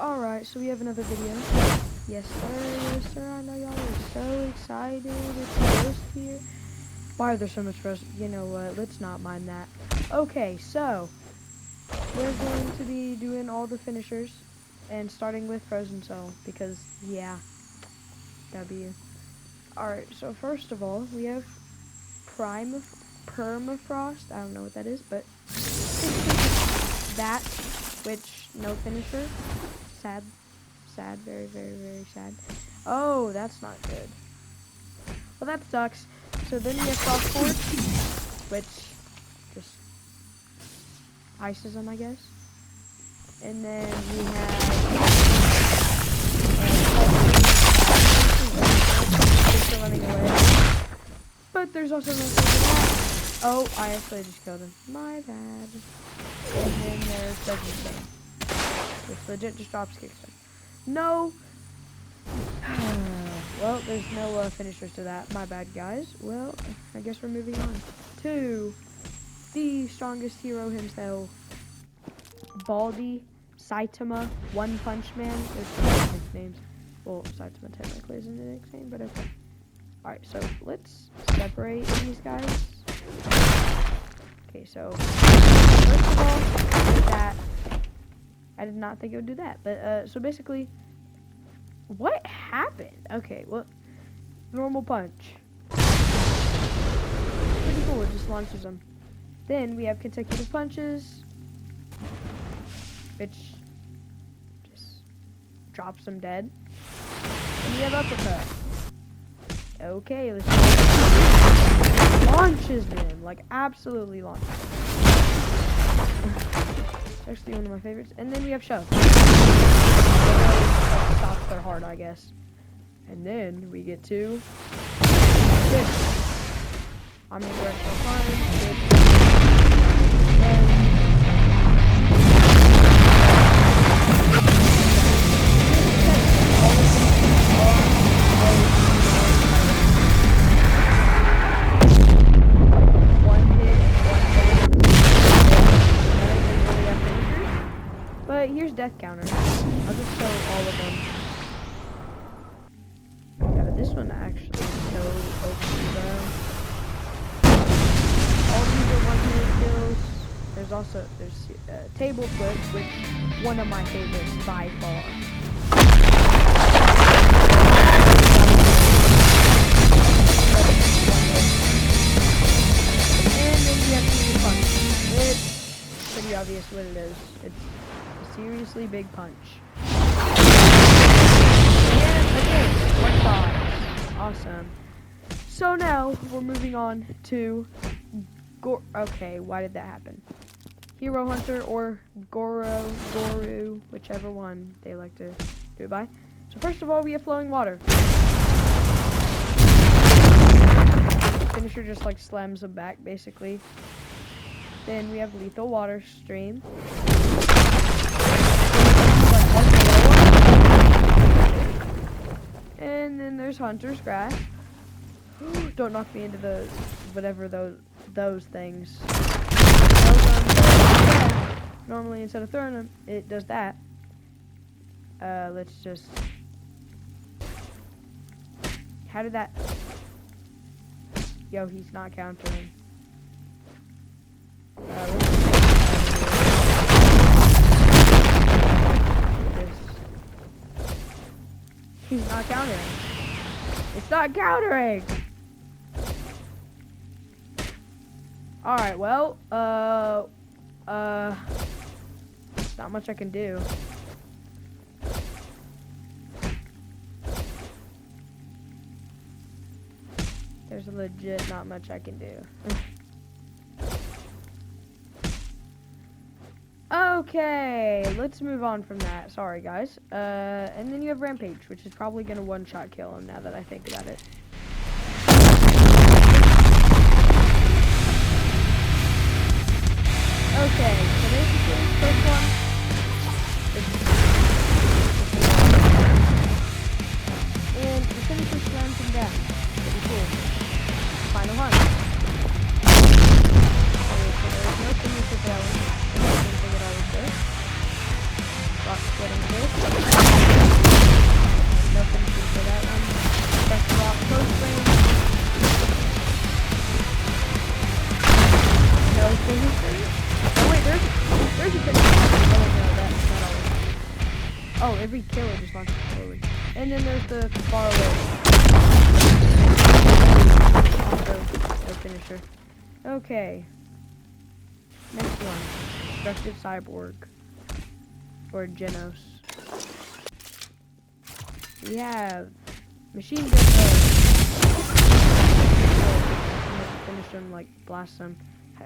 Alright, so we have another video. Yes sir, I know y'all are so excited. It's a roast here. Why are there so much roast? You know what, let's not mind that. Okay, so we're going to be doing all the finishers and starting with Frozen Soul because, yeah, W. Alright, so first of all, we have Permafrost. I don't know what that is, but that, which, no finisher. Sad, very, very, very sad. Oh, that's not good. Well, that sucks. So then we have Frostforge, which just ices them, I guess. And then we have running away. But there's also no that. Oh, I actually just killed him. My bad. And then there's Stone, which legit just drops Kickstone. No. Well, there's no finishers to that. My bad, guys. Well, I guess we're moving on to the strongest hero himself, Baldi, Saitama, One Punch Man. There's some nicknames. Well, Saitama technically isn't a nickname, but okay. Alright, so let's separate these guys. Okay, so first of all, that. I did not think it would do that. But, so basically, what happened? Okay, well, normal punch. Pretty cool, it just launches them. Then we have consecutive punches, which just drops them dead. And we have uppercut. Okay, let's launches them, like absolutely launches them. It's actually one of my favorites. And then we have shove. Stops their heart, I guess. And then we get to this. Omnidirectional climb. But here's death counter. I'll just show all of them. Yeah, but this one actually is so open though. All these are one-hit kills. There's also table flips, which one of my favorites by far. And then you have to punch. It's pretty obvious what it is. It's seriously big punch. And again, one shot. Awesome. So now we're moving on to okay, why did that happen? Hero Hunter or Goru, whichever one they like to do it by. So first of all, we have Flowing Water. Finisher just like slams them back, basically. Then we have Lethal Water Stream. And then there's Hunter's Grasp. Don't knock me into those, whatever those things. Normally, instead of throwing them, it does that. Let's just. How did that? Yo, he's not countering. He's not countering. It's not countering! Alright, well, not much I can do. There's legit not much I can do. Okay, let's move on from that. Sorry, guys. And then you have Rampage, which is probably going to one-shot kill him now that I think about it. Okay, so basically, first one. And the finisher slams him down. Pretty cool. Final hunt. Okay, so there's no finisher for that one. Rock splitting this. Oh, every kill it just launches forward. And then there's the far away. Also, no finisher. Okay. Next one. Destructive Cyborg. Or Genos. We have Machine Gun Finish him, like, blast him.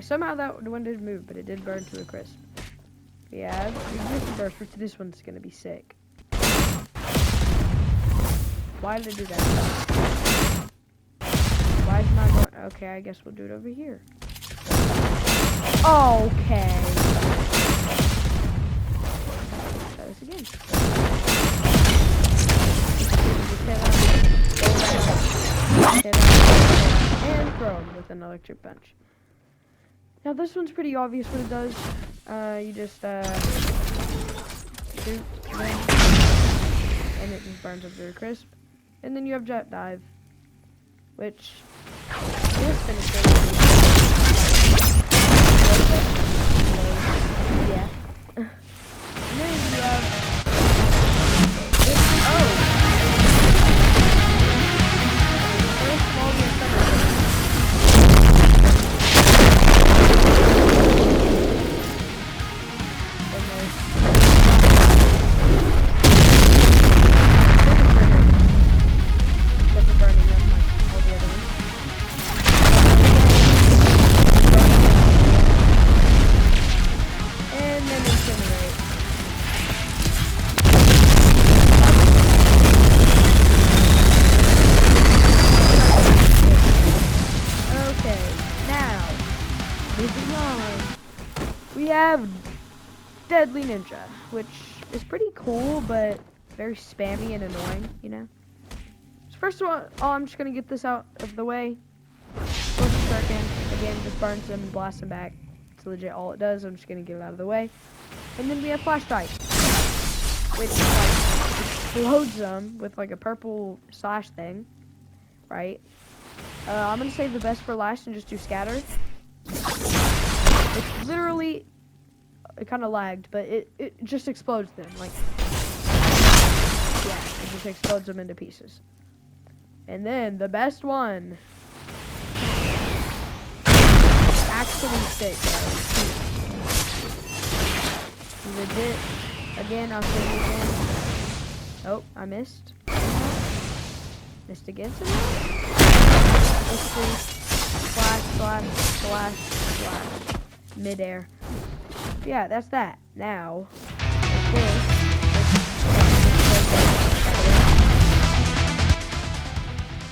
Somehow that one did move, but it did burn to a crisp. We have Ignition Burst, which this one's gonna be sick. Why did it do that? Why is it not going? Okay, I guess we'll do it over here. Okay. Try this again. And throw him with an electric punch. Now this one's pretty obvious what it does. You just shoot them, and it just burns up to a crisp. And then you have Jet Dive, which this finisher. Yeah. And then you have this. Oh. First of all, we have Deadly Ninja, which is pretty cool, but very spammy and annoying, you know? So first of all, I'm just going to get this out of the way. Again, just burns them and blasts them back. It's legit all it does. I'm just going to get it out of the way. And then we have Flash Strike, which like, explodes them with like a purple slash thing, right? I'm going to save the best for last and just do Scatter. It's literally, it kind of lagged, but it just explodes them, like, yeah, it just explodes them into pieces. And then, the best one, actually sick, guys. Legit, again, I'll say it again. Oh, I missed. Missed again somehow? Basically, slash, slash, slash, slash. Midair. Yeah, that's that. Now,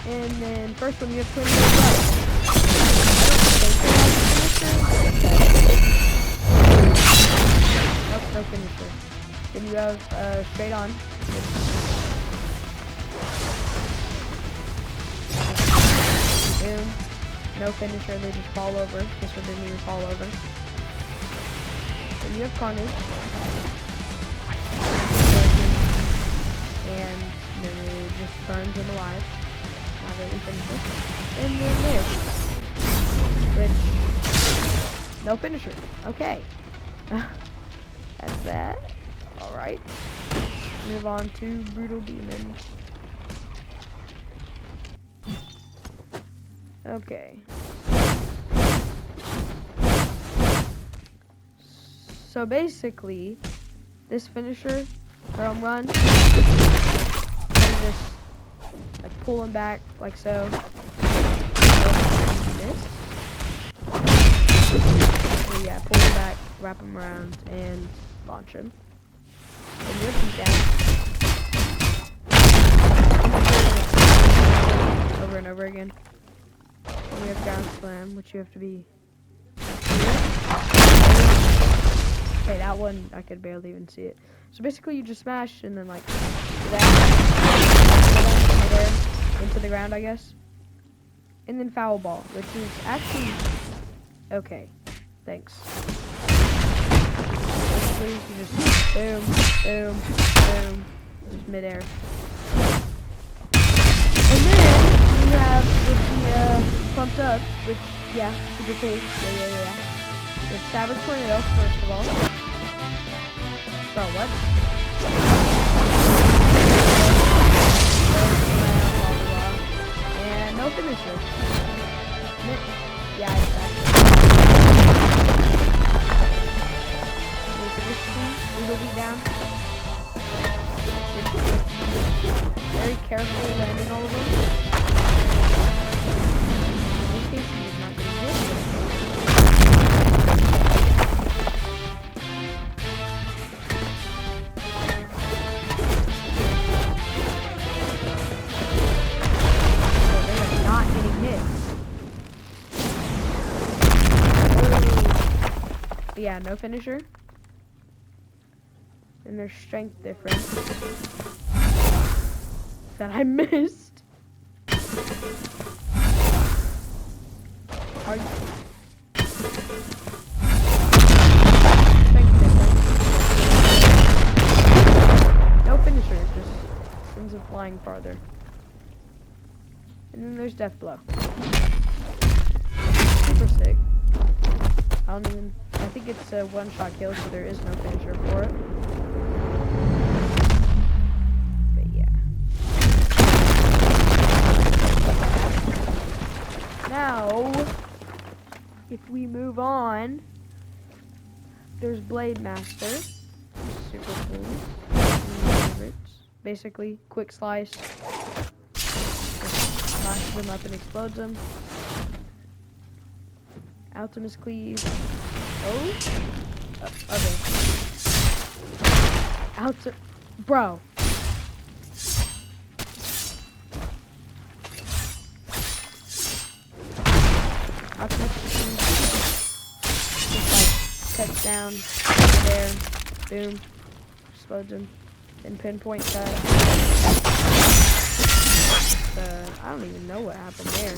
and then first one you have 20 minutes left. Nope, no finisher. Then you have straight on. Boom. No finisher, they just fall over. This one didn't even fall over. Then you have Carnage. And then it just burns them alive. Not really finisher. And then this. Which, no finisher. Okay. That's that. Alright. Move on to Brutal Demon. Okay. So basically, this finisher, home run, and just like pull him back like so. This. So yeah, pull him back, wrap him around, and launch him. And rip him down. Over and over again. We have ground slam, which you have to be. Okay, that one I could barely even see it. So basically, you just smash and then like that into the ground, I guess. And then foul ball, which is actually okay. Thanks. Basically, you just boom, boom, boom, just midair. And then you have with the pumped up, which yeah, super cool. Yeah. With Savage Tornado, first of all. So what? feet down. Very careful landing all of them. In this case, he is not getting hit. So they are not getting hit. But yeah, no finisher. And their strength difference that I missed. Strength difference. No finisher, just ends up flying farther. And then there's Death Blow. Super sick. I think it's a one-shot kill, so there is no finisher for it. But yeah. Now, if we move on, there's Blade Master. Super cool. Basically, quick slice. Just slashes them up and explodes them. Ultimus Cleave. Oh? Okay. Bro. Ultimus Cleave. Just like, cuts down. There. Boom. Explodes him. Then pinpoint cut. I don't even know what happened there.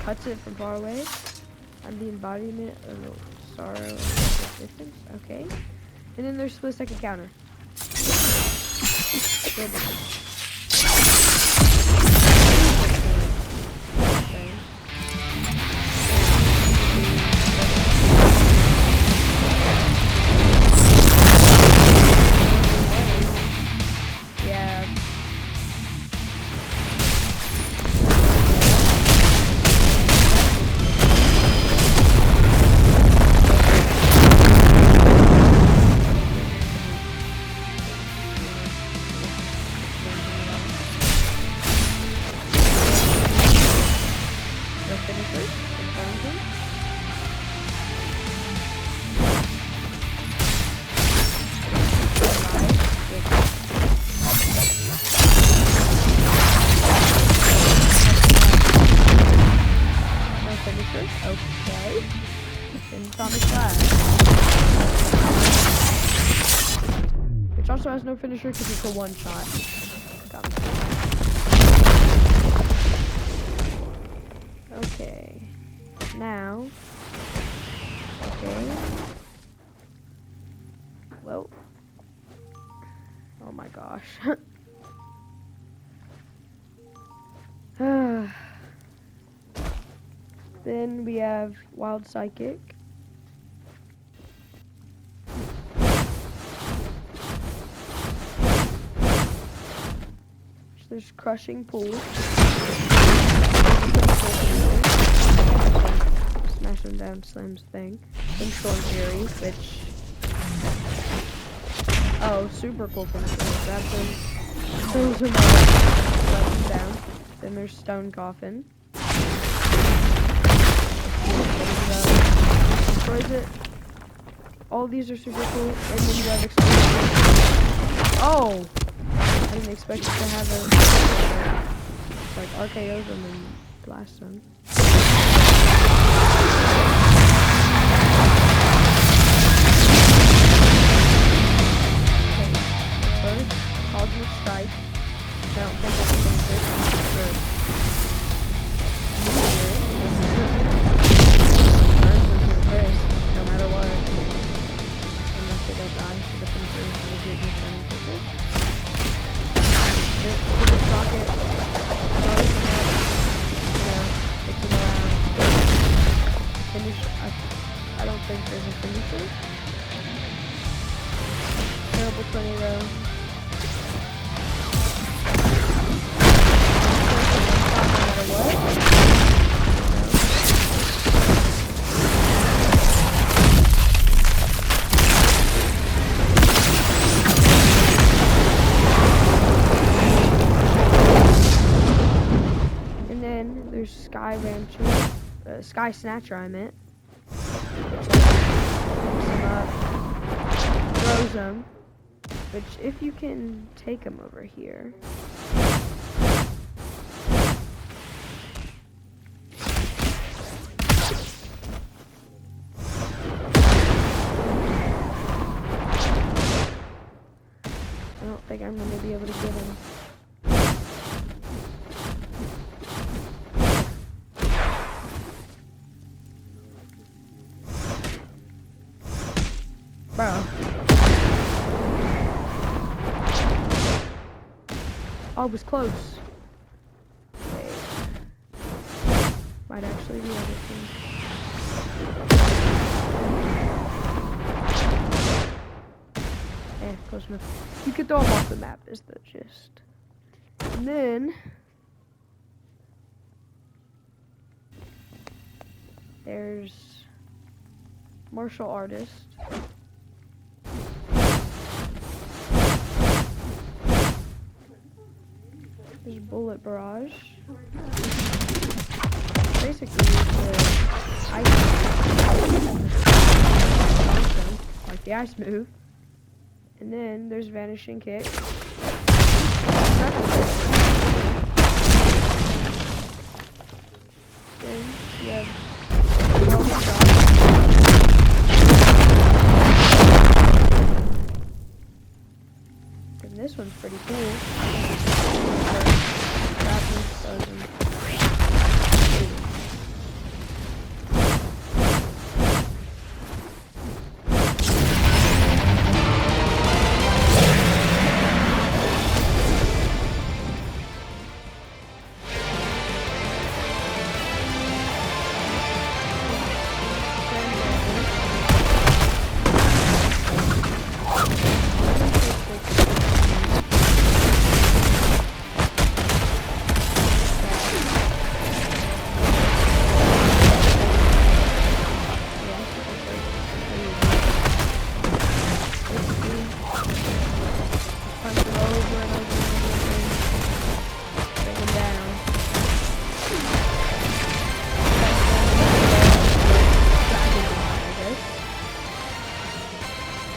Cuts it from far away. I'm the embodiment of sorrow and resistance. Okay. And then there's split second counter. Good. Okay. Then Atomic Blast. Which also has no finisher because it's a one shot. Okay. Now. Okay. Well. Oh my gosh. Then we have Wild Psychic. There's Crushing Pool. Smash them down, slams thing. Then Storm Fury, which... Oh, super cool finisher. Grab them, throws them out, let them down. Then there's Stone Coffin. Destroys it. All these are super cool. And then you have Explosion. Oh! I didn't expect it to have a... like RKOs them and blast them. Okay. First, Cosmic Strike. I don't think it's going to fit. No matter what. Unless they don't die, so the finisher is going to get you some finisher. This rocket throws them up, takes them around. Finish. I don't think there's a finisher. Terrible tornado. No matter what. Sky Snatcher, I meant. Which picks him up, throws him. Which, if you can take him over here. I don't think I'm going to be able to get him. Bro. Oh, it was close. Wait. Might actually be able to. Close enough. You could throw him off the map, is the gist. And then there's martial artist. There's bullet barrage. Basically, the ice like the ice move. And then there's vanishing kick. Then you have normal shot. And this one's pretty cool.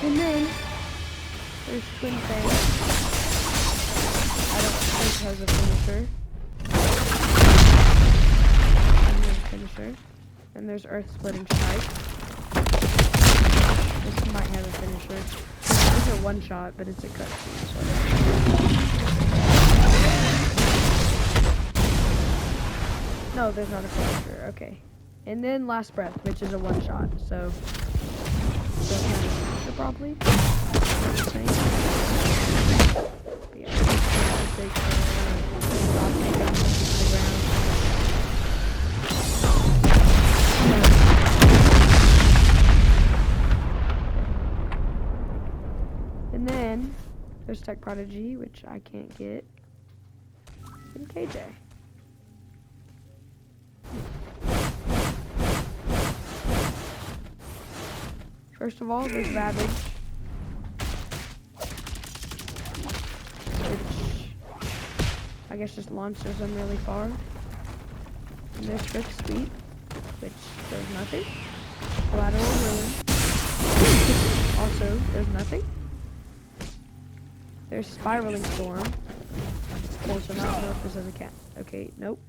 And then there's Twin Fang. I don't think has a finisher. And there's a finisher. And there's Earth Splitting Strike. This might have a finisher. It's a one shot, but it's a cutscene, so no, there's not a finisher. Okay. And then Last Breath, which is a one shot, so doesn't have a finisher probably. And then there's Tech Prodigy, which I can't get, and KJ. First of all, there's Ravage, which I guess just launches them really far. And there's Quick Sweep, which does nothing. Collateral Ruin. Also, there's nothing. There's Spiraling Storm. Close enough. I don't know if this has a cat. Okay, nope.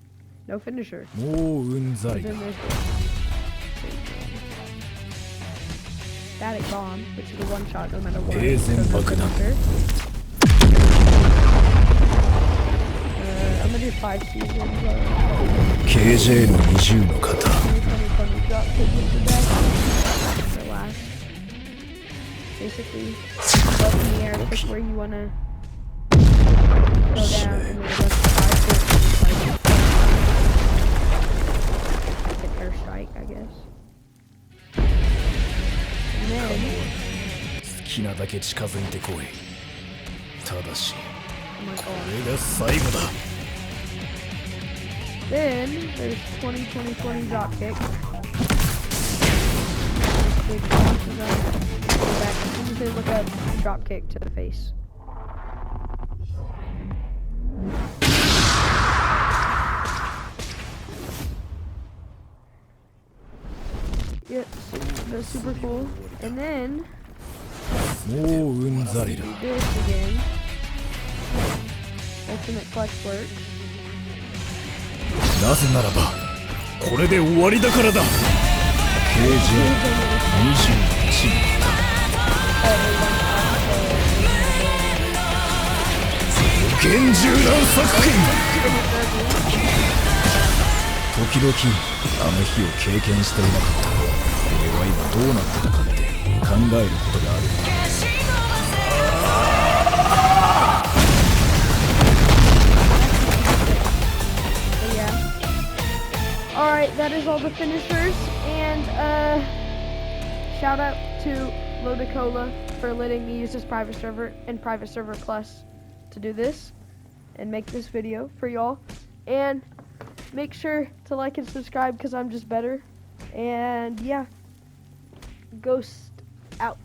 No finisher. And then there's Static Bomb, which is a one shot no matter what. I'm gonna do 5 seasons. KJの20の型。Basically, go up in the air, pick where you wanna go down, and then it goes to 5 forces. Like an air strike, I guess. And then, 好きなだけ近づいてこい。ただし、 oh my こ god. れが最後だ。 Then there's 20-20-20 drop kick. Big bounces up. Go back. As soon as they look up, drop kick to the face. was super cool. And then もううんざりだ do this again. Ultimate Flex work. なぜならばこれで終わりだからだ形状21になった厳重な作品時々あの日を経験していなかった俺は今どうなってたかって考えることがある Alright, that is all the finishers, and shout out to Lodacola for letting me use this private server and Private Server Plus to do this and make this video for y'all. And make sure to like and subscribe because I'm just better. And yeah, Ghost out.